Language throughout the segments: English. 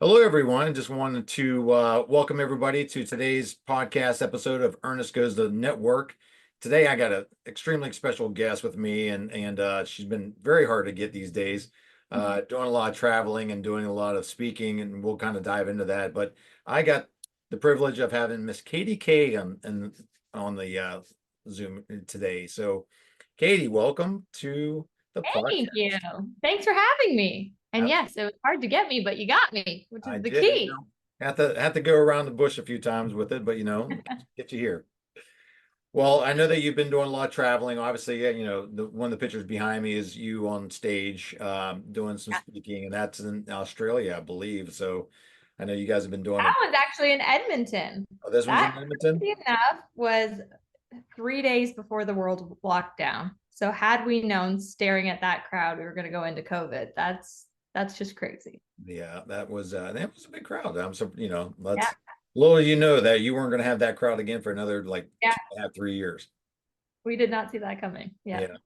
Hello, everyone. I just wanted to welcome everybody to today's podcast episode of Ernest Goes to Network. Today, I got an extremely special guest with me, and she's been very hard to get these days, doing a lot of traveling and doing a lot of speaking, and we'll kind of dive into that. But I got the privilege of having Miss Katie K on the Zoom today. So, Katie, welcome to the Thank podcast. you. Thanks for having me. And yes, it was hard to get me, but you got me, which I is the did, key. have to go around the bush a few times with it, but get you here. Well, I know that you've been doing a lot of traveling. Obviously, yeah, one of the pictures behind me is you on stage doing some Yeah. speaking, and that's in Australia, I believe. So I know you guys have been doing That it. was actually in Edmonton. Oh, this one's in That, Edmonton. crazy enough, was 3 days before the world locked down. So had we known staring at that crowd, we were going to go into COVID. That's just crazy. Yeah, that was a big crowd. I'm so Yeah. let's little you know that you weren't going to have that crowd again for another like Yeah. 2.5, 3 years. We did not see that coming. Yeah. Yeah.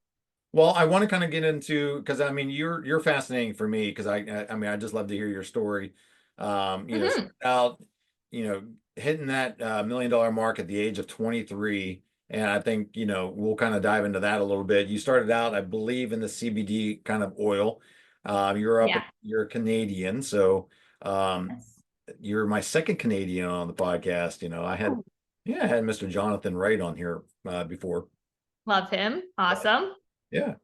Well, I want to kind of get into because I mean you're fascinating for me because I mean I just love to hear your story. Hmm. Out, hitting that $1 million mark at the age of 23, and I think we'll kind of dive into that a little bit. You started out, I believe, in the CBD kind of oil. Yeah. You're Canadian, so um, Yes. you're my second Canadian on the podcast. Ooh, I had Mr. Jonathan Wright on here before. love him. Awesome. Yeah.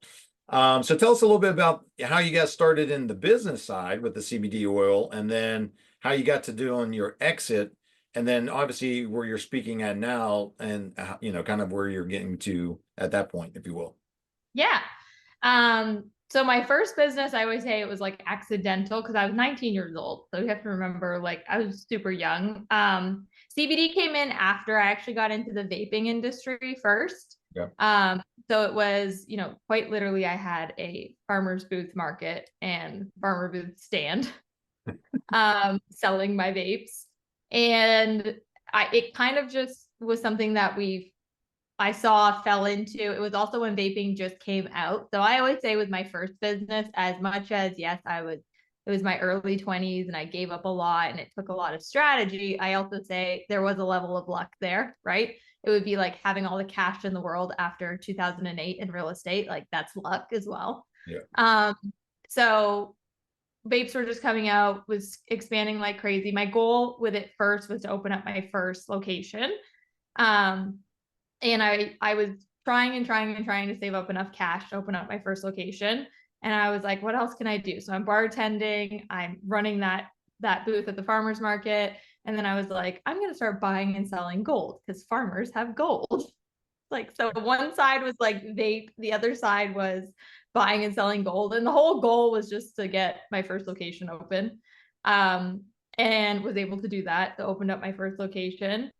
So tell us a little bit about how you got started in the business side with the CBD oil, and then how you got to doing your exit, and then obviously where you're speaking at now, and kind of where you're getting to at that point, if you will. Yeah. So my first business, I always say it was like accidental because I was 19 years old. So you have to remember, like, I was super young. CBD came in after I actually got into the vaping industry first. Yeah. So it was, quite literally, I had a farmer's booth market and farmer booth stand, selling my vapes. And it kind of just was something that I saw fell into. It was also when vaping just came out. So I always say with my first business, as much as yes, it was my early 20s and I gave up a lot and it took a lot of strategy. I also say there was a level of luck there, right? It would be like having all the cash in the world after 2008 in real estate. Like that's luck as well. Yeah. Um, so vapes were just coming out, was expanding like crazy. My goal with it first was to open up my first location. Um, and I was trying and trying and trying to save up enough cash to open up my first location. And I was like, what else can I do? So I'm bartending, I'm running that booth at the farmers market. And then I was like, I'm going to start buying and selling gold because farmers have gold. Like, so one side was like vape, the other side was buying and selling gold. And the whole goal was just to get my first location open. Um, and was able to do that. So opened up my first location.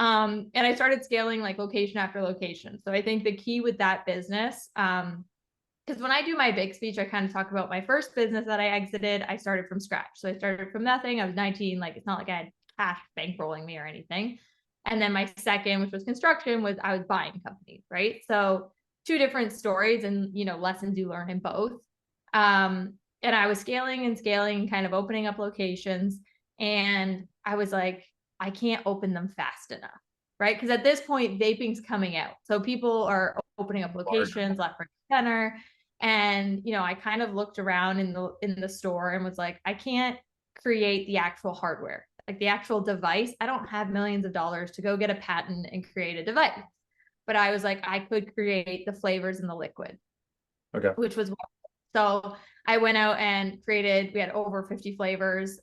And I started scaling like location after location. So I think the key with that business, because when I do my big speech, I kind of talk about my first business that I exited. I started from scratch. So I started from nothing. I was 19. Like, it's not like I had cash bankrolling me or anything. And then my second, which was construction, was I was buying companies, right? So two different stories and, lessons you learn in both. And I was scaling and scaling, kind of opening up locations. And I was like, I can't open them fast enough, right? Because at this point, vaping's coming out. So people are opening up locations left, right, center. And, I kind of looked around in the store and was like, I can't create the actual hardware, like the actual device. I don't have millions of dollars to go get a patent and create a device. But I was like, I could create the flavors in the liquid, Okay. which was so I went out and we had over 50 flavors,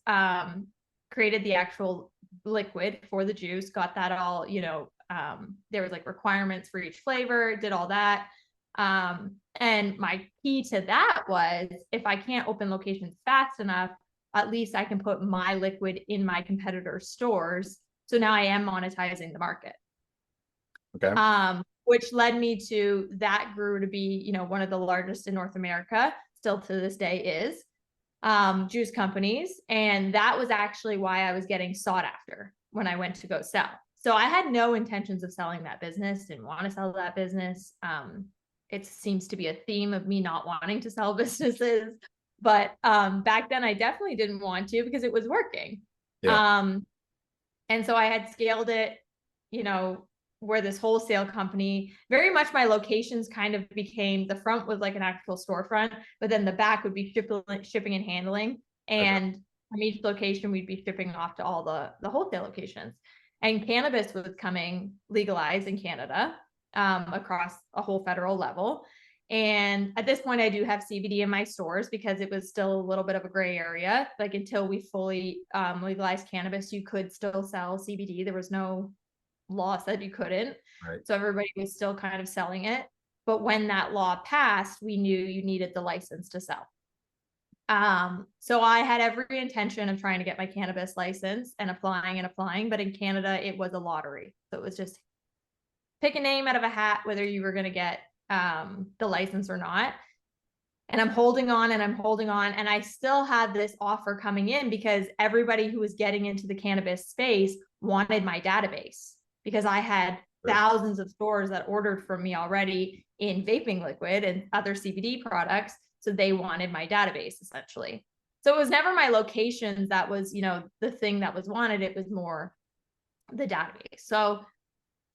created the actual liquid for the juice, got that all, there was like requirements for each flavor, did all that. And my key to that was if I can't open locations fast enough, at least I can put my liquid in my competitors' stores. So now I am monetizing the market. Okay. Which led me to that grew to be, one of the largest in North America, still to this day is, juice companies. And that was actually why I was getting sought after when I went to go sell. So I had no intentions of selling that business, didn't want to sell that business. It seems to be a theme of me not wanting to sell businesses. But back then I definitely didn't want to because it was working. Yeah. Um, and so I had scaled it, you know, where this wholesale company, very much my locations kind of became, the front was like an actual storefront, but then the back would be shipping and handling. Okay. And from each location, we'd be shipping off to all the wholesale locations. And cannabis was coming legalized in Canada, across a whole federal level. And at this point, I do have CBD in my stores because it was still a little bit of a gray area. Like until we fully legalized cannabis, you could still sell CBD. There was no law said you couldn't. Right. So everybody was still kind of selling it. But when that law passed, we knew you needed the license to sell. So I had every intention of trying to get my cannabis license and applying, but in Canada, it was a lottery. So it was just pick a name out of a hat, whether you were going to get the license or not. And I'm holding on and I'm holding on. And I still had this offer coming in because everybody who was getting into the cannabis space wanted my database because I had thousands of stores that ordered from me already in vaping liquid and other CBD products. So they wanted my database essentially. So it was never my locations that was, the thing that was wanted. It was more the database. So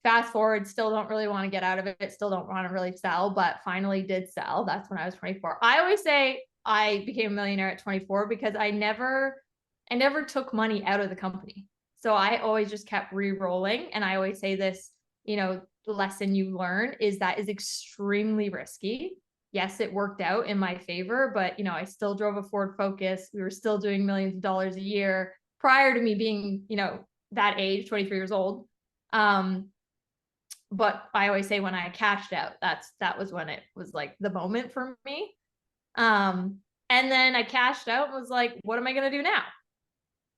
fast forward, still don't really want to get out of it, still don't want to really sell, but finally did sell. That's when I was 24. I always say I became a millionaire at 24 because I never took money out of the company. So I always just kept re-rolling. And I always say this, the lesson you learn is that is extremely risky. Yes, it worked out in my favor, but I still drove a Ford Focus. We were still doing millions of dollars a year prior to me being, that age, 23 years old. But I always say when I cashed out, that was when it was like the moment for me. And then I cashed out and was like, what am I going to do now?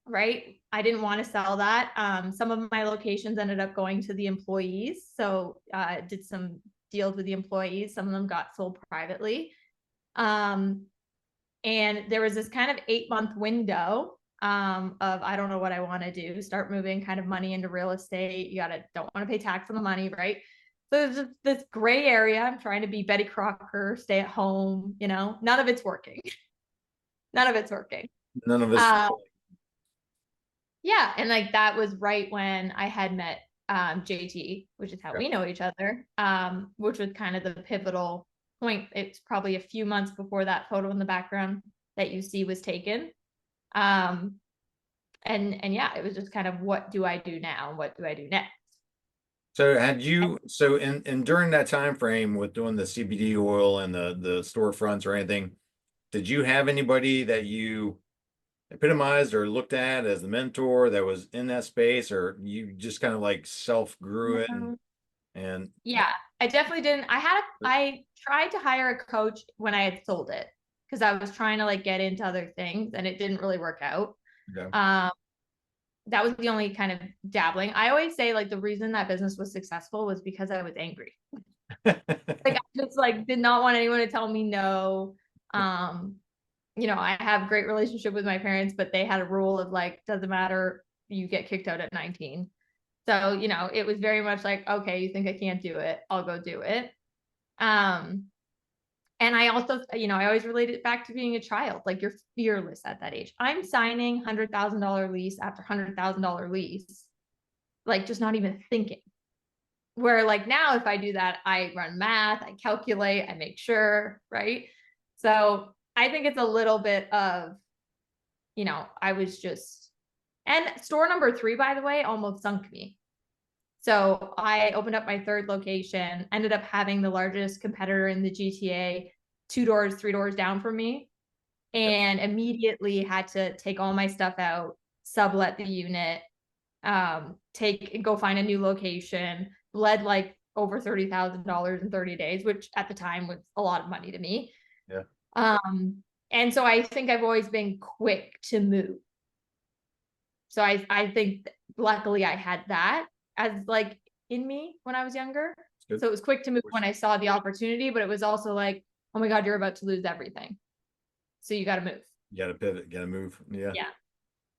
Right. I didn't want to sell that. Some of my locations ended up going to the employees. So did some deals with the employees. Some of them got sold privately. And there was this kind of 8-month window of I don't know what I want to do, start moving kind of money into real estate. You don't want to pay tax on the money, right? So there's just this gray area. I'm trying to be Betty Crocker, stay at home, none of it's working. None of it's working. None of us. Yeah. And like that was right when I had met JT, which is how we know each other, which was kind of the pivotal point. It's probably a few months before that photo in the background that you see was taken. And yeah, it was just kind of what do I do now? What do I do next? So in during that time frame with doing the CBD oil and the storefronts or anything, did you have anybody that you epitomized or looked at as the mentor that was in that space, or you just kind of like self grew it and Yeah, I definitely didn't. I tried to hire a coach when I had sold it because I was trying to like get into other things and it didn't really work out. yeah. That was the only kind of dabbling. I always say like the reason that business was successful was because I was angry. Like I just like did not want anyone to tell me no. I have a great relationship with my parents, but they had a rule of like, doesn't matter, you get kicked out at 19. So, it was very much like, okay, you think I can't do it, I'll go do it. And I also, I always relate it back to being a child. Like you're fearless at that age. I'm signing $100,000 lease after $100,000 lease, like just not even thinking. Where like now, if I do that, I run math, I calculate, I make sure, right? So I think it's a little bit of, I was just, and store number 3, by the way, almost sunk me. So I opened up my 3rd location, ended up having the largest competitor in the GTA 2 doors, 3 doors down from me, and immediately had to take all my stuff out, sublet the unit, go find a new location, bled like over $30,000 in 30 days, which at the time was a lot of money to me. Yeah. And so I think I've always been quick to move. So I think luckily I had that as like in me when I was younger. So it was quick to move when I saw the opportunity, but it was also like, oh my God, you're about to lose everything. So you got to move. You got to pivot, got to move. Yeah. Yeah.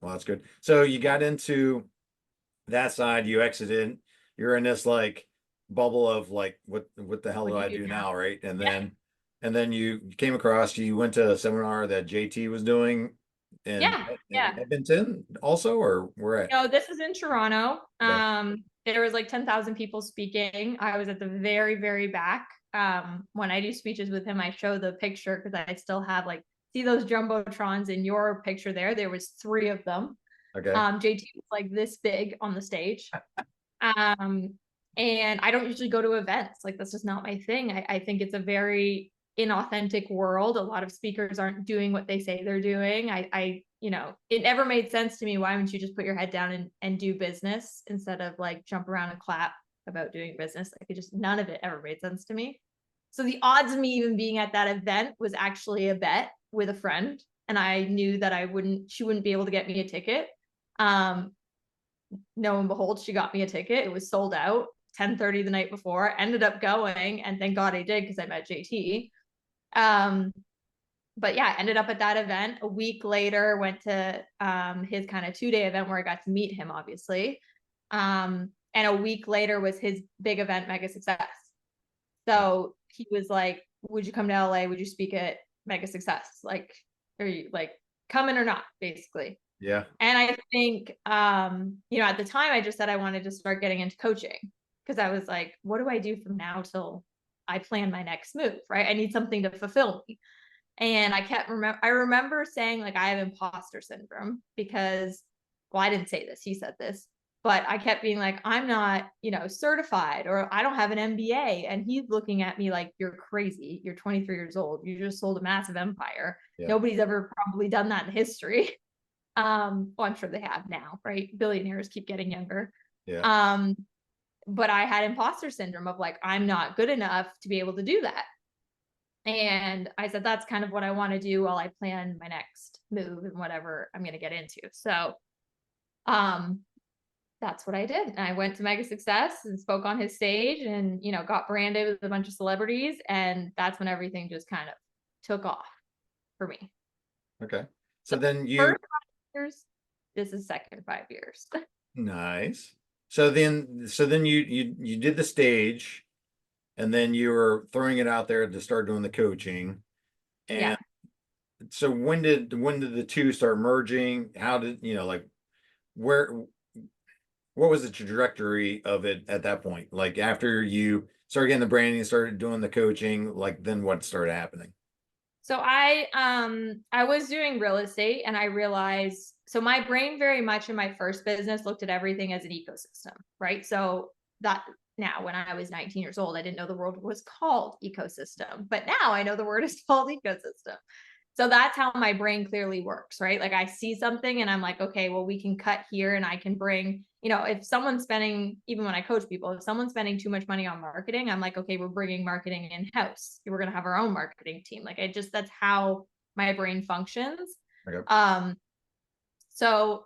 Well, that's good. So you got into that side, you exited, you're in this like bubble of like, what the hell do I do now? Right. And And then you came across, you went to a seminar that JT was doing in Yeah, yeah. Edmonton also, or where at? No, this is in Toronto. Okay. There was like 10,000 people speaking. I was at the very, very back. When I do speeches with him, I show the picture because I still have like, see those jumbotrons in your picture there. There was three of them. Okay. JT was like this big on the stage. And I don't usually go to events. Like that's just not my thing. I think it's a very inauthentic world. A lot of speakers aren't doing what they say they're doing. It never made sense to me. Why wouldn't you just put your head down and do business instead of like jump around and clap about doing business? Like none of it ever made sense to me. So the odds of me even being at that event was actually a bet with a friend. And I knew that she wouldn't be able to get me a ticket. Lo and behold, she got me a ticket. It was sold out 10:30 the night before. Ended up going, and thank God I did because I met JT. But yeah, ended up at that event. A week later, went to his kind of 2-day event where I got to meet him, obviously. And a week later was his big event, Mega Success. So he was like, "Would you come to LA? Would you speak at Mega Success? Like, are you like coming or not?" Basically. Yeah. And I think, at the time I just said I wanted to start getting into coaching because I was like, what do I do from now till I plan my next move? Right. I need something to fulfill me. And I remember saying like, I have imposter syndrome because, well, I didn't say this, he said this, but I kept being like, I'm not, certified, or I don't have an MBA. And he's looking at me like, you're crazy. You're 23 years old. You just sold a massive empire. Yeah. Nobody's ever probably done that in history. Well, I'm sure they have now, right? Billionaires keep getting younger. Yeah. But I had imposter syndrome of like, I'm not good enough to be able to do that. And I said, that's kind of what I want to do while I plan my next move and whatever I'm going to get into. So, that's what I did. And I went to Mega Success and spoke on his stage and, got branded with a bunch of celebrities. And that's when everything just kind of took off for me. Okay. So then First 5 years, this is second 5 years. nice. So then you did the stage, and then you were throwing it out there to start doing the coaching. Yeah. And so when did the two start merging? How did, like, where what was the trajectory of it at that point? Like after you started getting the branding, started doing the coaching, like then what started happening? So I was doing real estate and I realized, so my brain very much in my first business looked at everything as an ecosystem, right? So that now when I was 19 years old, I didn't know the word was called ecosystem, but now I know the word is called ecosystem. So that's how my brain clearly works, right? Like I see something and I'm like, okay, well, we can cut here and I can bring, if someone's spending, even when I coach people, if someone's spending too much money on marketing, I'm like, okay, we're bringing marketing in house. We're going to have our own marketing team. Like that's how my brain functions. Okay. So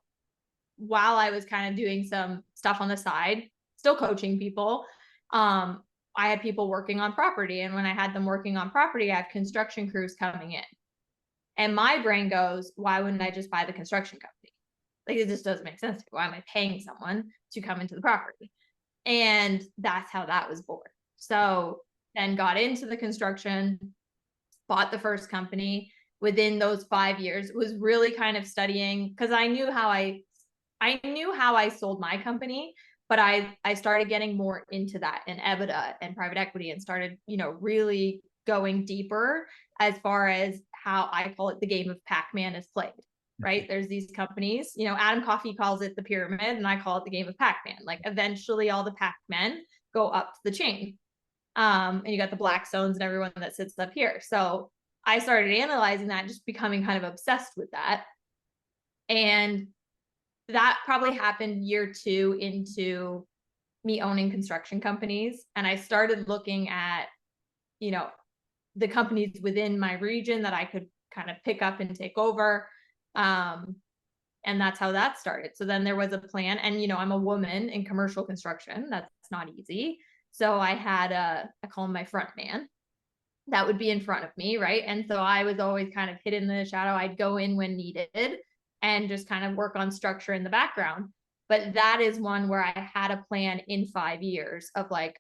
while I was kind of doing some stuff on the side, still coaching people, I had people working on property. And when I had them working on property, I have construction crews coming in. And my brain goes, why wouldn't I just buy the construction company? Like it just doesn't make sense. Why am I paying someone to come into the property? And that's how that was born. So then got into the construction, bought the first company. Within those 5 years, was really kind of studying because I knew how I sold my company, but I started getting more into that and EBITDA and private equity and started, really going deeper as far as how I call it the game of Pac-Man is played, right? There's these companies, Adam Coffey calls it the pyramid and I call it the game of Pac-Man. Like eventually all the Pac-Men go up the chain. And you got the Blackstones and everyone that sits up here. So I started analyzing that, just becoming kind of obsessed with that. And that probably happened year 2 into me owning construction companies. And I started looking at, the companies within my region that I could kind of pick up and take over. And that's how that started. So then there was a plan. And, I'm a woman in commercial construction. That's not easy. So I had I call him my front man. That would be in front of me, right? And so I was always kind of hidden in the shadow. I'd go in when needed and just kind of work on structure in the background. But that is one where I had a plan in 5 years of like,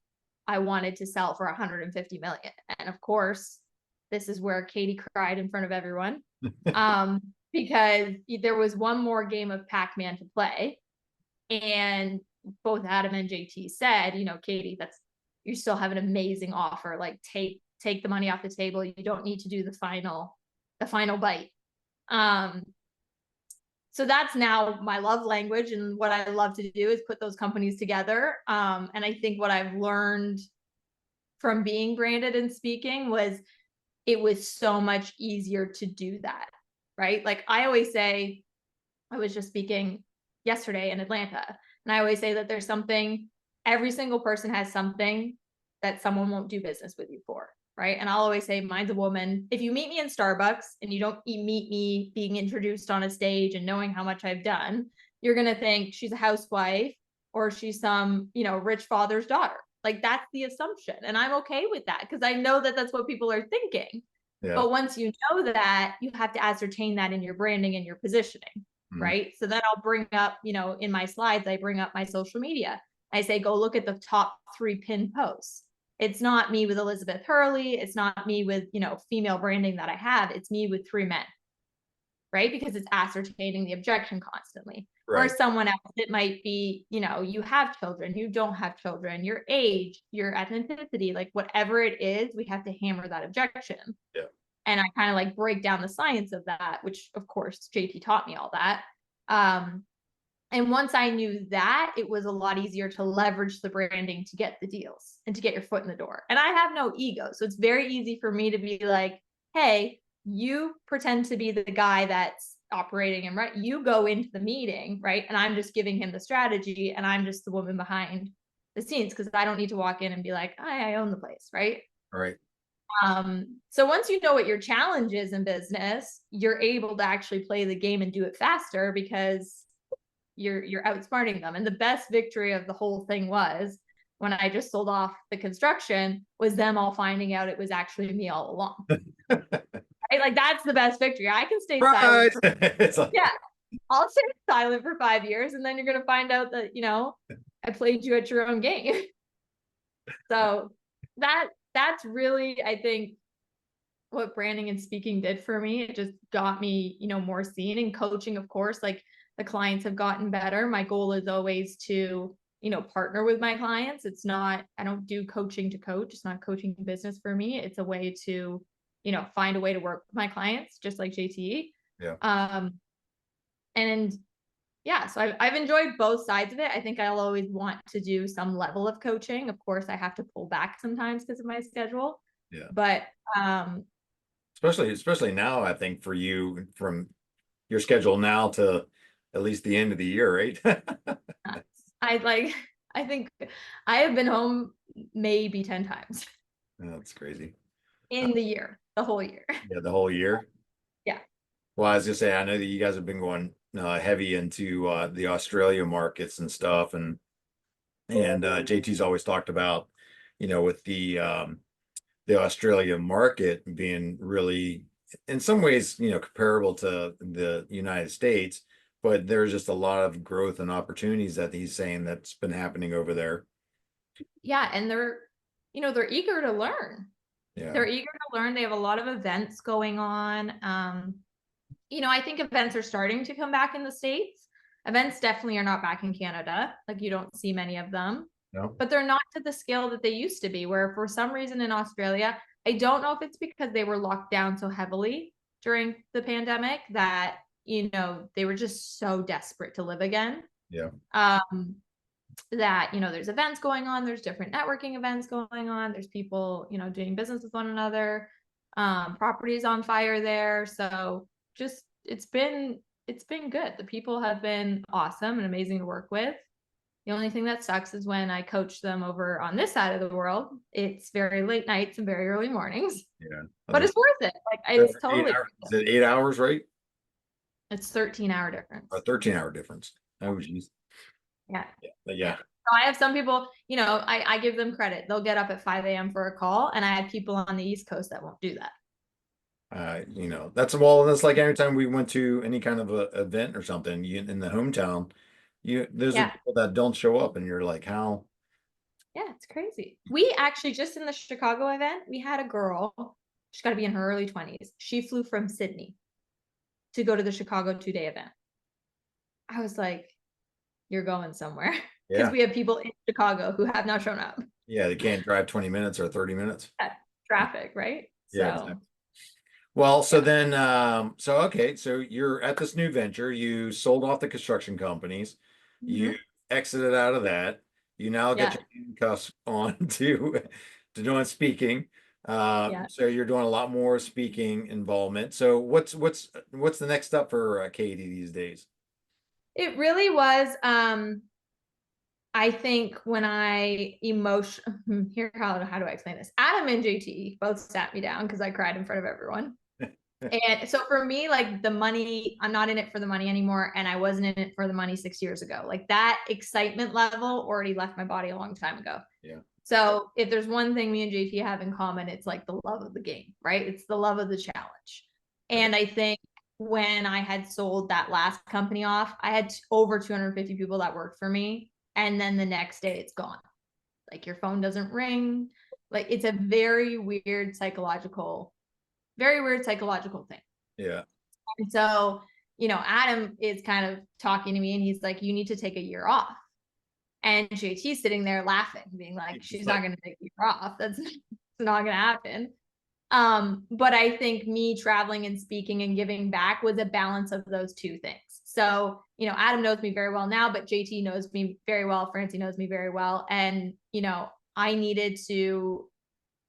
I wanted to sell for 150 million. And of course, this is where Katie cried in front of everyone. Because there was one more game of Pac-Man to play, and both Adam and JT said, Katie, you still have an amazing offer. Like take the money off the table. You don't need to do the final bite. So that's now my love language, and what I love to do is put those companies together. And I think what I've learned from being branded and speaking was it was so much easier to do that, right? Like I always say, I was just speaking yesterday in Atlanta, and I always say that there's something, every single person has something that someone won't do business with you for, right? And I'll always say, mine's a woman. If you meet me in Starbucks and you don't meet me being introduced on a stage and knowing how much I've done, you're going to think she's a housewife or she's some, rich father's daughter. Like that's the assumption. And I'm okay with that because I know that that's what people are thinking. Yeah. But once you know that, you have to ascertain that in your branding and your positioning, right? So then I'll bring up, in my slides, I bring up my social media. I say, go look at the top 3 pinned posts. It's not me with Elizabeth Hurley. It's not me with, female branding that I have. It's me with 3 men, right? Because it's ascertaining the objection constantly. Right. Or someone else, it might be, you have children, you don't have children, your age, your ethnicity, like whatever it is, we have to hammer that objection. Yeah. And I kind of like break down the science of that, which of course JT taught me all that. And once I knew that, it was a lot easier to leverage the branding to get the deals and to get your foot in the door. And I have no ego. So it's very easy for me to be like, hey, you pretend to be the guy that's operating and right. You go into the meeting, right? And I'm just giving him the strategy and I'm just the woman behind the scenes because I don't need to walk in and be like, I own the place, right? Right. So once you know what your challenge is in business, you're able to actually play the game and do it faster because you're outsmarting them. And the best victory of the whole thing was when I just sold off the construction was them all finding out it was actually me all along. Right? Like that's the best victory. I can stay silent. Yeah. I'll stay silent for 5 years and then you're going to find out that, I played you at your own game. So that's really, I think, what branding and speaking did for me. It just got me, more seen. And coaching, of course, like the clients have gotten better. My goal is always to, partner with my clients. It's not, I don't do coaching to coach. It's not coaching business for me. It's a way to, find a way to work with my clients, just like JT. Yeah. And yeah, so I've enjoyed both sides of it. I think I'll always want to do some level of coaching. Of course, I have to pull back sometimes because of my schedule. Yeah. But especially now, I think for you from your schedule now to at least the end of the year, right? I think I have been home maybe 10 times. That's crazy. In the year, the whole year. Yeah, the whole year. Yeah. Well, I was just say I know that you guys have been going heavy into the Australia markets and stuff, and JT's always talked about, with the Australia market being really, in some ways, comparable to the United States, but there's just a lot of growth and opportunities that he's saying that's been happening over there. Yeah, and they're eager to learn. Yeah. They're eager to learn. They have a lot of events going on. I think events are starting to come back in the States. Events definitely are not back in Canada. Like you don't see many of them. No. But they're not to the scale that they used to be, where for some reason in Australia, I don't know if it's because they were locked down so heavily during the pandemic that, they were just so desperate to live again. Yeah. That, there's events going on, there's different networking events going on, there's people, doing business with one another, properties on fire there. So just, it's been good. The people have been awesome and amazing to work with. The only thing that sucks is when I coach them over on this side of the world, it's very late nights and very early mornings. Yeah. But it's worth it. Like it's totally. Is it 8 hours, right? It's 13-hour difference. A 13-hour difference. Oh, geez. Yeah. Yeah. So I have some people, I give them credit. They'll get up at 5 a.m. for a call, and I have people on the East Coast that won't do that. That's like anytime we went to any kind of a event or something in the hometown, there's people that don't show up, and you're like, how? Yeah, it's crazy. We actually just in the Chicago event, we had a girl. She's got to be in her early 20s. She flew from Sydney to go to the Chicago 2-day event. I was like, you're going somewhere. Because Yeah. we have people in Chicago who have not shown up. Yeah. They can't drive 20 minutes or 30 minutes. Traffic, right? Yeah, So exactly. Well, so yeah. then, okay, so you're at this new venture. You sold off the construction companies. You Mhm. exited out of that. You now get Yeah. your handcuffs on to doing speaking. Yeah. So you're doing a lot more speaking involvement. So what's the next step for Katie these days? It really was. I think when I here, how do I explain this? Adam and JT both sat me down because I cried in front of everyone. And so for me, like the money, I'm not in it for the money anymore. And I wasn't in it for the money 6 years ago. Like that excitement level already left my body a long time ago. Yeah. So if there's one thing me and JT have in common, it's like the love of the game, right? It's the love of the challenge. Okay. And I think when I had sold that last company off, I had over 250 people that worked for me. And then the next day it's gone. Like your phone doesn't ring. Like it's a very weird psychological thing. Yeah. And so, Adam is kind of talking to me and he's like, you need to take a year off. And JT's sitting there laughing, being like, It's she's not like, going to take a year off. That's not going to happen. But I think me traveling and speaking and giving back was a balance of those two things. So, Adam knows me very well now, but JT knows me very well. Francie knows me very well. And, I needed to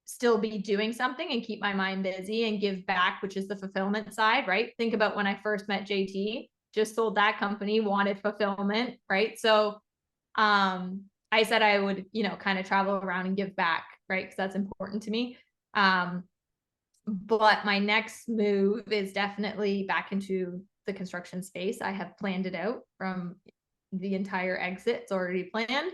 still be doing something and keep my mind busy and give back, which is the fulfillment side, right? Think about when I first met JT, just sold that company, wanted fulfillment, right? So I said I would, kind of travel around and give back, right? Because that's important to me. But my next move is definitely back into the construction space. I have planned it out from the entire exit. It's already planned.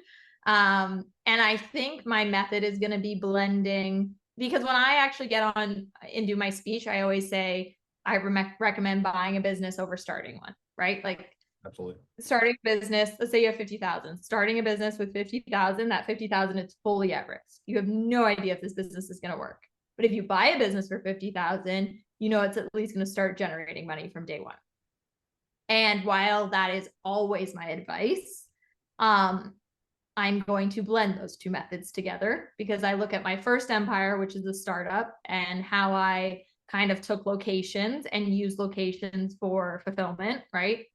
And I think my method is going to be blending because when I actually get on and do my speech, I always say I recommend buying a business over starting one, right? Like absolutely. starting a business, let's say you have 50,000, starting a business with 50,000, that 50,000 is fully at risk. You have no idea if this business is going to work. But if you buy a business for 50,000, it's at least going to start generating money from day one. And while that is always my advice, I'm going to blend those two methods together because I look at my first empire, which is a startup, and how I kind of took locations and used locations for fulfillment, right?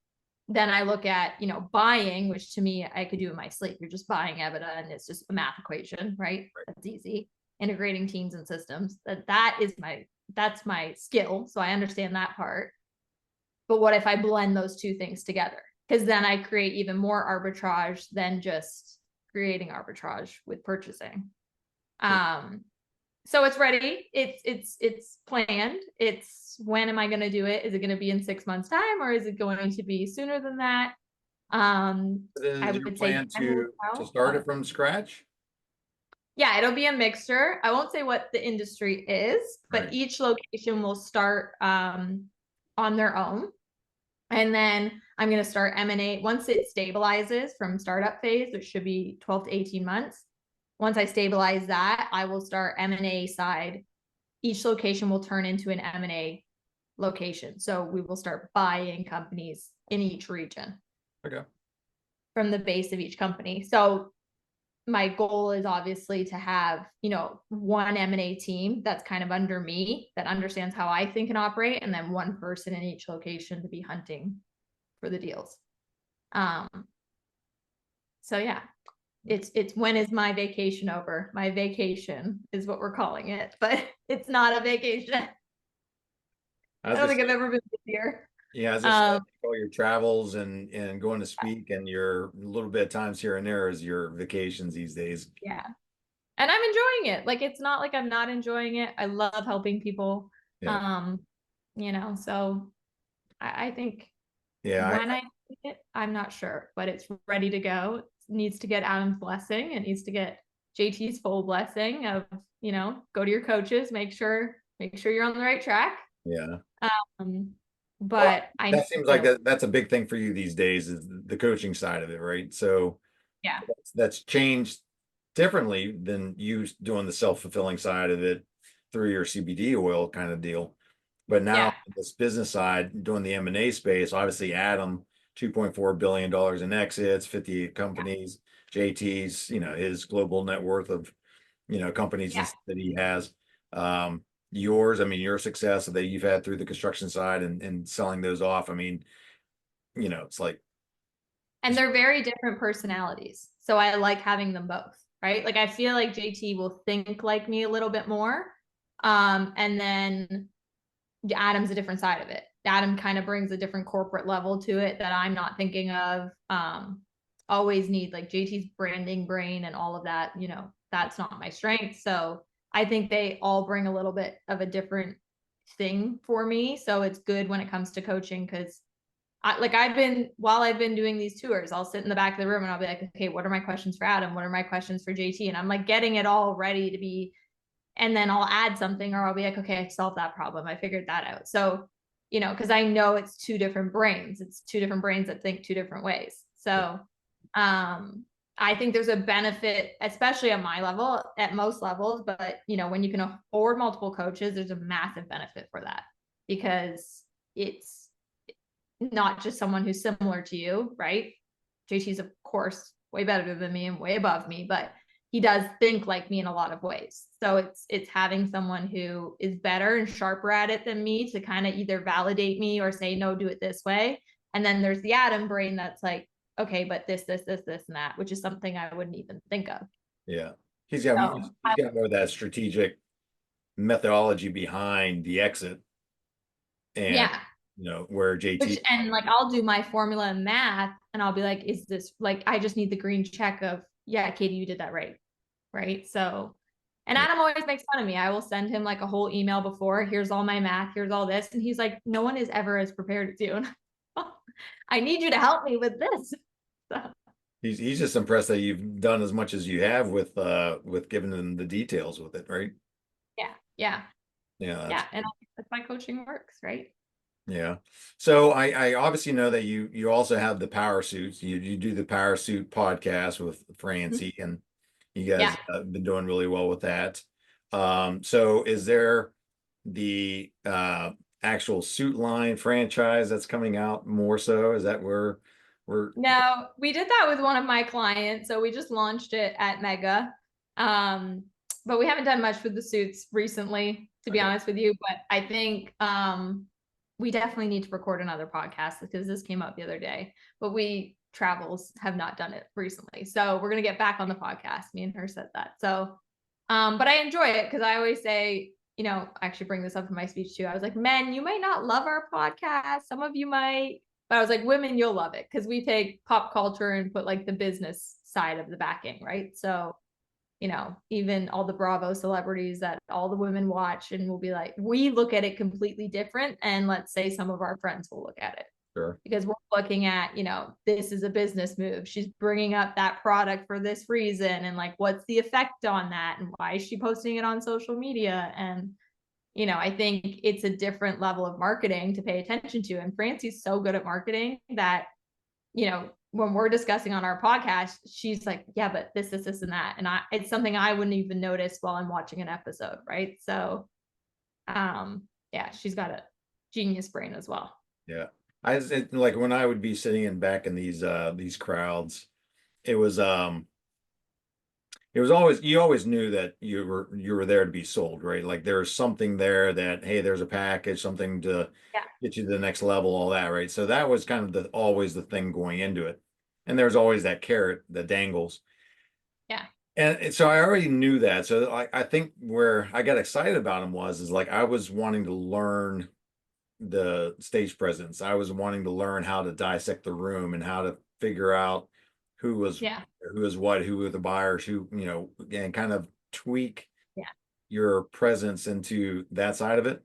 Then I look at, buying, which to me, I could do in my sleep. You're just buying EBITDA and it's just a math equation, right? That's easy. Integrating teams and systems. That's my skill. So I understand that part. But what if I blend those two things together? Because then I create even more arbitrage than just creating arbitrage with purchasing. So it's ready. It's planned. It's when am I going to do it? Is it going to be in 6 months time or is it going to be sooner than that? I Is your would say plan to start it from scratch? yeah, it'll be a mixture. I won't say what the industry is, but Right. each location will start on their own. And then I'm going to start M&A once it stabilizes from startup phase, which should be 12 to 18 months. Once I stabilize that, I will start M&A side. Each location will turn into an M&A location. So we will start buying companies in each region. Okay. From the base of each company. So my goal is obviously to have, one M&A team that's kind of under me that understands how I think and operate, and then one person in each location to be hunting for the deals. So yeah, it's when is my vacation over? My vacation is what we're calling it, but it's not a vacation. I don't think I've ever been busier. Yeah, as I said, all your travels and going to speak and your little bit of times here and there is your vacations these days. Yeah. And I'm enjoying it. Like it's not like I'm not enjoying it. I love helping people. Yeah. So I think Yeah. when I do it, I'm not sure, but it's ready to go. It needs to get Adam's blessing. It needs to get JT's full blessing of, go to your coaches, make sure you're on the right track. Yeah. Um, Well, but I that seems like know, that's a big thing for you these days is the coaching side of it, right? So yeah. that's changed differently than you doing the self-fulfilling side of it. through your CBD oil kind of deal. But now Yeah. this business side, doing the M&A space, obviously Adam, $2.4 billion in exits, 58 companies, JT's, his global net worth of, companies Yeah. that he has. Yours, I mean, your success that you've had through the construction side and selling those off. I mean, it's like, And they're very different personalities. So I like having them both, right? Like I feel like JT will think like me a little bit more. And then Adam's a different side of it. Adam kind of brings a different corporate level to it that I'm not thinking of. Always need like JT's branding brain and all of that, that's not my strength. So I think they all bring a little bit of a different thing for me. So it's good when it comes to coaching because while I've been doing these tours, I'll sit in the back of the room and I'll be like, okay, what are my questions for Adam? What are my questions for JT? And I'm like getting it all ready to be, and then I'll add something or I'll be like, okay, I solved that problem. I figured that out. So, because I know it's two different brains. It's two different brains that think two different ways. So, I think there's a benefit, especially at my level, at most levels, but when you can afford multiple coaches, there's a massive benefit for that because it's not just someone who's similar to you, right? JT's of course way better than me and way above me, but he does think like me in a lot of ways. So it's having someone who is better and sharper at it than me to kind of either validate me or say, no, do it this way. And then there's the Adam brain that's like, okay, but this, and that, which is something I wouldn't even think of. yeah, he's got So he's got more of that strategic methodology behind the exit, and yeah. where JT, And like I'll do my formula in math and I'll be like, is this like I just need the green check of, yeah, Katie, you did that right. Right. So, and yeah, Adam always makes fun of me. I will send him like a whole email before, here's all my math, here's all this. And he's like, no one is ever as prepared as you. And I need you to help me with this. So, he's just impressed that you've done as much as you have with giving them the details with it, right? yeah. Yeah. Yeah, Yeah. And that's why coaching works. Right. yeah. So I obviously know that you also have the power suits. You do the power suit podcast with Mhm. Francie, and you guys Yeah. have been doing really well with that. So is there the actual suit line franchise that's coming out more so? Is that where we're No, we did that with one of my clients. So we just launched it at Mega. But we haven't done much with the suits recently, to be okay? honest with you. But I think we definitely need to record another podcast because this came out the other day. But we travels have not done it recently. So we're gonna get back on the podcast. Me and her said that. So but I enjoy it because I always say, I actually bring this up in my speech too. I was like, men, you might not love our podcast. Some of you might, but I was like, women, you'll love it because we take pop culture and put like the business side of the backing, right? So, even all the Bravo celebrities that all the women watch and we'll be like, we look at it completely different. And let's say some of our friends will look at it Sure. because we're looking at, this is a business move. She's bringing up that product for this reason. And like, what's the effect on that? And why is she posting it on social media? And I think it's a different level of marketing to pay attention to. And Francie's so good at marketing that, when we're discussing on our podcast, she's like, yeah, but this, and that. And it's something I wouldn't even notice while I'm watching an episode. Right. So, yeah, she's got a genius brain as well. Yeah. Like when I would be sitting in back in these crowds, it was it was always, you always knew that you were there to be sold, right? Like there's something there that, hey, there's a package, something to Yeah. get you to the next level, all that, right? So that was kind of always the thing going into it. And there's always that carrot that dangles. Yeah. And so I already knew that. So I think where I got excited about him is like I was wanting to learn the stage presence. I was wanting to learn how to dissect the room and how to figure out who was Yeah. who is what, who were the buyers, who, and kind of tweak Yeah. your presence into that side of it.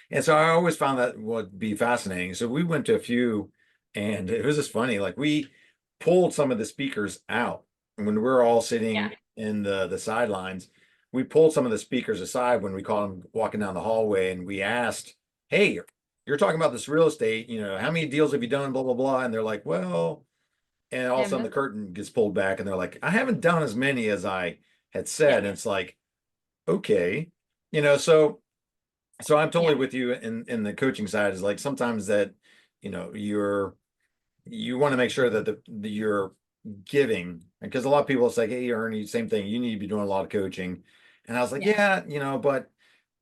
And so I always found that would be fascinating. So we went to a few, and it was just funny. Like we pulled some of the speakers out when we were all Yeah. sitting in the sidelines. We pulled some of the speakers aside when we caught them walking down the hallway, and we asked, "Hey, you're talking about this real estate. How many deals have you done? Blah blah blah." And they're like, "Well," and all of a sudden the curtain gets pulled back, and they're like, "I haven't done as many as I had said." Yeah. And it's like, okay. You know, so I'm totally Yeah. with you in the coaching side is like sometimes that, you want to make sure that you're giving because a lot of people say, hey, Ernie, same thing. You need to be doing a lot of coaching. And I was like, Yeah. yeah, but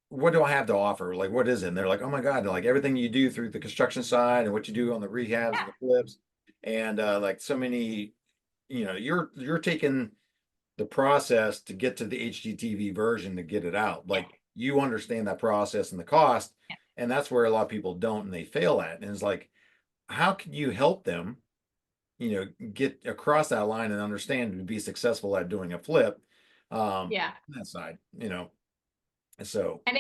what do I have to offer? Like, what is it? And they're like, oh my God, like everything you do through the construction side and what you do on the rehabs and the flips. And like so many, you're taking the process to get to the HGTV version to get it out. Yeah. Like you understand that process and the cost. Yeah. And that's where a lot of people don't and they fail at. And it's like, how can you help them, get across that line and understand to be successful at doing a flip Yeah. that side, so And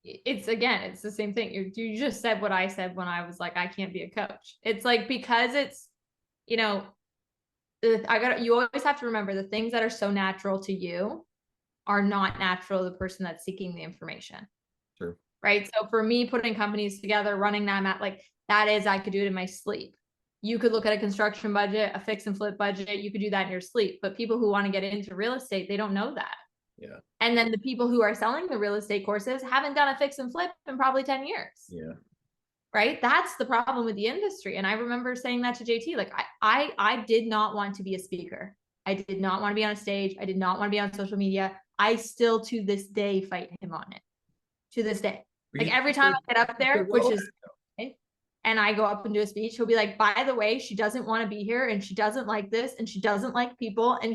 it's again, it's the same thing. You just said what I said when I was like, I can't be a coach. It's like, because it's, you know, you always have to remember the things that are so natural to you are not natural to the person that's seeking the information. sure. Right. So for me, putting companies together, running that map, like that is, I could do it in my sleep. You could look at a construction budget, a fix and flip budget. You could do that in your sleep. But people who want to get into real estate, they don't know that. Yeah. And then the people who are selling the real estate courses haven't done a fix and flip in probably 10 years. Yeah. Right. That's the problem with the industry. And I remember saying that to JT, like I did not want to be a speaker. I did not want to be on a stage. I did not want to be on social media. I still to this day fight him on it. To this day. Like every time I get up there, which is, and I go up and do a speech, he'll be like, by the way, she doesn't want to be here and she doesn't like this and she doesn't like people. And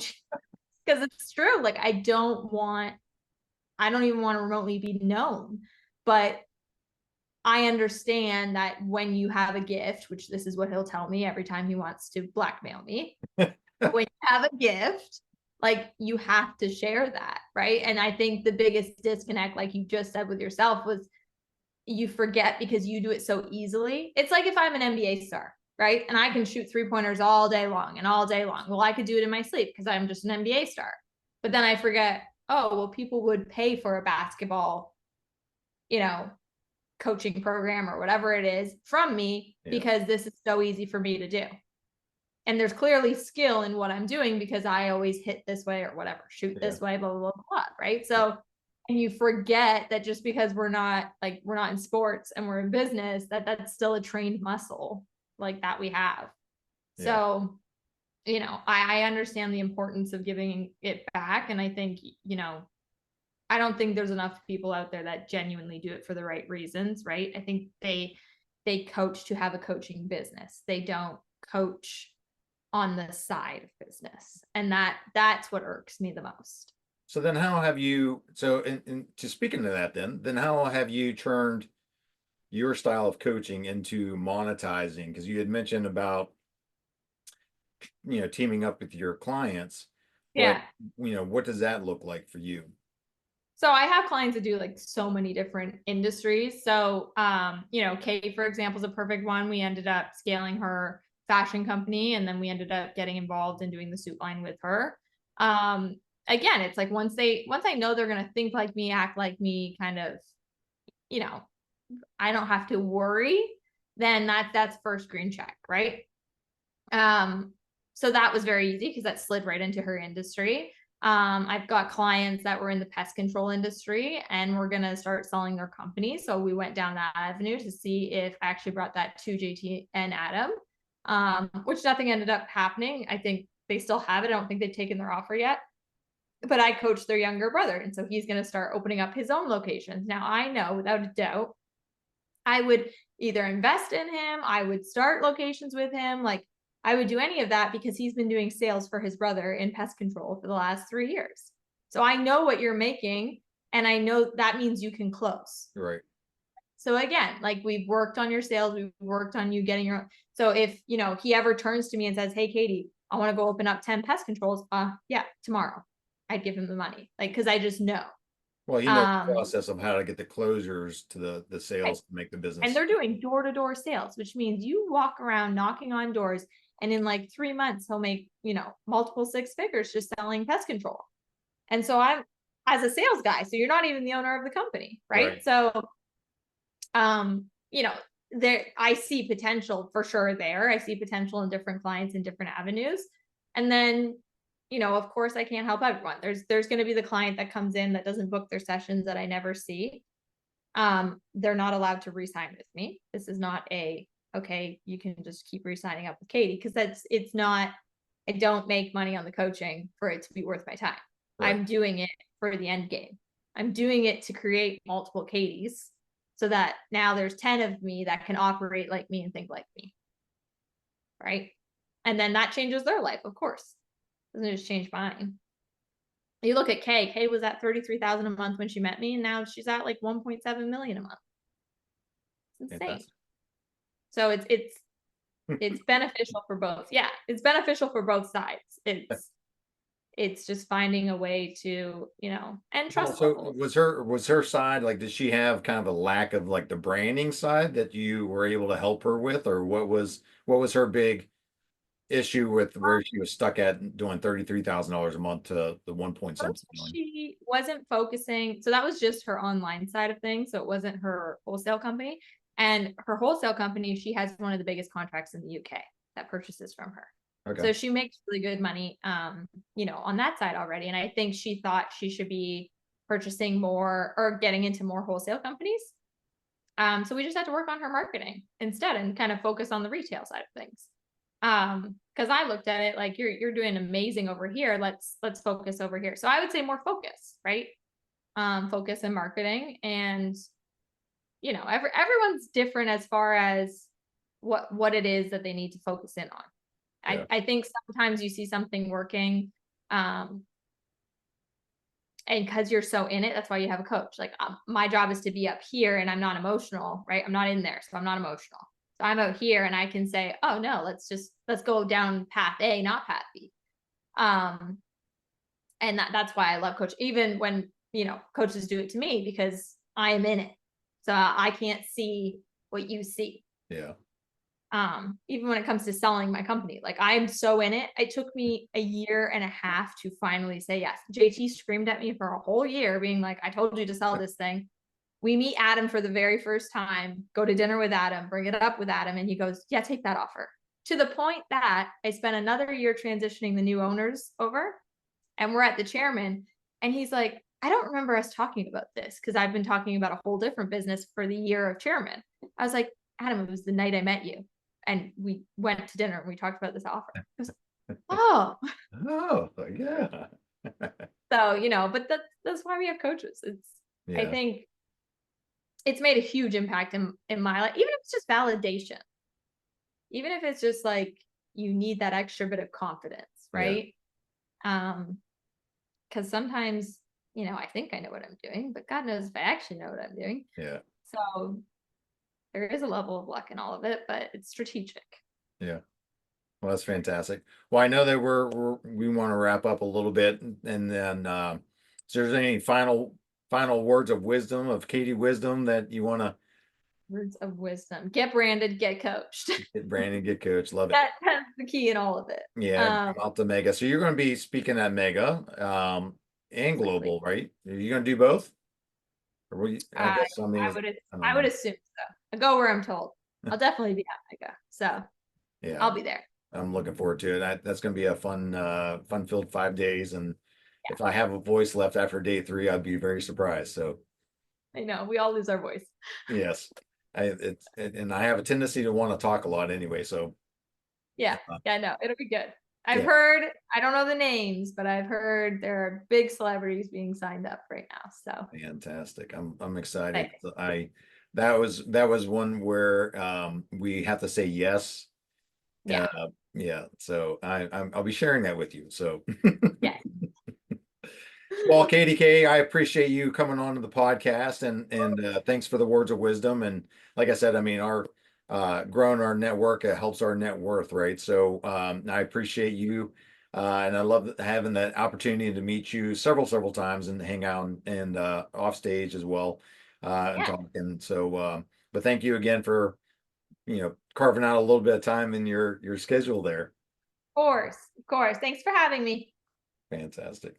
because it's true, like I don't even want to remotely be known. But I understand that when you have a gift, which this is what he'll tell me every time he wants to blackmail me, when you have a gift, like you have to share that, right? And I think the biggest disconnect, like you just said with yourself, was you forget because you do it so easily. It's like if I'm an NBA star, right? And I can shoot 3-pointers all day long and all day long. Well, I could do it in my sleep because I'm just an NBA star. But then I forget, oh, well, people would pay for a basketball, you know, coaching program or whatever it is from me because this is so easy for me to do. And there's clearly skill in what I'm doing because I always hit this way or whatever, shoot this way, blah, blah, blah, blah, right? So, and you forget that just because we're not in sports and we're in business, that's still a trained muscle like that we have. So, I understand the importance of giving it back. And I think, I don't think there's enough people out there that genuinely do it for the right reasons, right? I think they coach to have a coaching business. They don't coach on the side of business. And that's what irks me the most. So then how have you, so in to speaking to that then how have you turned your style of coaching into monetizing? Because you had mentioned about, teaming up with your clients, but Yeah. What does that look like for you? So I have clients that do like so many different industries. So, Kate, for example, is a perfect one. We ended up scaling her fashion company and then we ended up getting involved in doing the suit line with her. Again, it's like once I know they're going to think like me, act like me, kind of, I don't have to worry, then that's first green check, right? So that was very easy because that slid right into her industry. I've got clients that were in the pest control industry and we're going to start selling their company. So we went down that avenue to see if I actually brought that to JT and Adam, which nothing ended up happening. I think they still have it. I don't think they've taken their offer yet, but I coached their younger brother. And so he's going to start opening up his own locations. Now I know without a doubt, I would either invest in him, I would start locations with him, like I would do any of that because he's been doing sales for his brother in pest control for the last 3 years. So I know what you're making and I know that means you can close. Right. So again, like we've worked on your sales, we've worked on you getting your own. So if, he ever turns to me and says, hey, Katie, I want to go open up 10 pest controls. Yeah, tomorrow I'd give him the money. Like, cause I just know. Well, he knows the process of how to get the closures to the sales to make the And business. they're doing door-to-door sales, which means you walk around knocking on doors and in like 3 months he'll make, multiple 6 figures just selling pest control. And so I'm as a sales guy, so you're not even the owner of the company, right? Right. So there I see potential for sure there. I see potential in different clients in different avenues. And then of course I can't help everyone. There's going to be the client that comes in that doesn't book their sessions that I never see. They're not allowed to re-sign with me. This is not okay, you can just keep re-signing up with Katie, because it's not, I don't make money on the coaching for it to be worth my time. Right. I'm doing it for the end game. I'm doing it to create multiple Katies so that now there's 10 of me that can operate like me and think like me. Right. And then that changes their life, of course. Doesn't just change mine. You look at Kay. Kay was at 33,000 a month when she met me, and now she's at like 1.7 million a month. It's insane. So it's beneficial for both. Yeah, it's beneficial for both sides. It's just finding a way to, and trust So levels. was her side like, did she have kind of a lack of like the branding side that you were able to help her with, or what was her big issue with where she was stuck at doing $33,000 a month to the 1 point something First, million? she wasn't focusing. So that was just her online side of things. So it wasn't her wholesale company. And her wholesale company, she has one of the biggest contracts in the UK that purchases from her. Okay. So she makes really good money, on that side already. And I think she thought she should be purchasing more or getting into more wholesale companies. So we just had to work on her marketing instead and kind of focus on the retail side of things. Because I looked at it like you're doing amazing over here. Let's focus over here. So I would say more focus, right? Focus in marketing, and everyone's different as far as what it is that they need to focus in on. Yeah. I think sometimes you see something working, and because you're so in it, that's why you have a coach. Like my job is to be up here, and I'm not emotional, right? I'm not in there, so I'm not emotional. So I'm out here, and I can say, oh no, let's go down path A, not path B. And that's why I love coach, even when coaches do it to me, because I am in it, so I can't see what you see. Yeah. Even when it comes to selling my company, like I'm so in it. It took me a year and a half to finally say yes. JT screamed at me for a whole year being like, I told you to sell this thing. We meet Adam for the very first time, go to dinner with Adam, bring it up with Adam, and he goes, yeah, take that offer. To the point that I spent another year transitioning the new owners over, and we're at the chairman, and he's like, I don't remember us talking about this, because I've been talking about a whole different business for the year of chairman. I was like, Adam, it was the night I met you, and we went to dinner and we talked about this offer. Was, oh Yeah. so but that's why we have coaches. I think it's made a huge impact in my life, even if it's just validation, even if it's just like you need that extra bit of confidence, right? Because sometimes I think I know what I'm doing, but God knows if I actually know what I'm doing. Yeah. So there is a level of luck in all of it, but it's strategic. Yeah. Well, that's fantastic. Well, I know that we want to wrap up a little bit, and then is there any final words of wisdom, of Katie wisdom, that you want to Words of wisdom: get branded, get coached. get Brandon, get coach? Love it. That's the key in all of it. Yeah, out to Mega. So you're going to be speaking at Mega, and Global, right? Are you going to do both? Or will you, I guess I mean, I would assume so. I go where I'm told. I'll definitely be at Mega, so yeah, I'll be there. I'm looking forward to it. That's going to be a fun-filled 5 days, and if I have a voice left after day 3, I'd be very surprised. So I know we all lose our voice. yes, and I have a tendency to want to talk a lot anyway. So yeah, no, it'll be good. I've heard, I don't know the names, but I've heard there are big celebrities being signed up right now. So fantastic. I'm excited. That was one where we have to say yes. Yeah. Yeah. So I'll be sharing that with you. So yeah. well, Katie K, I appreciate you coming on to the podcast, and thanks for the words of wisdom. And like I said, I mean, our growing our network helps our net worth, right? So I appreciate you, and I love having that opportunity to meet you several times and hang out and off stage as well, and talking. So, but thank you again for carving out a little bit of time in your schedule there. Of course. Thanks for having me. Fantastic.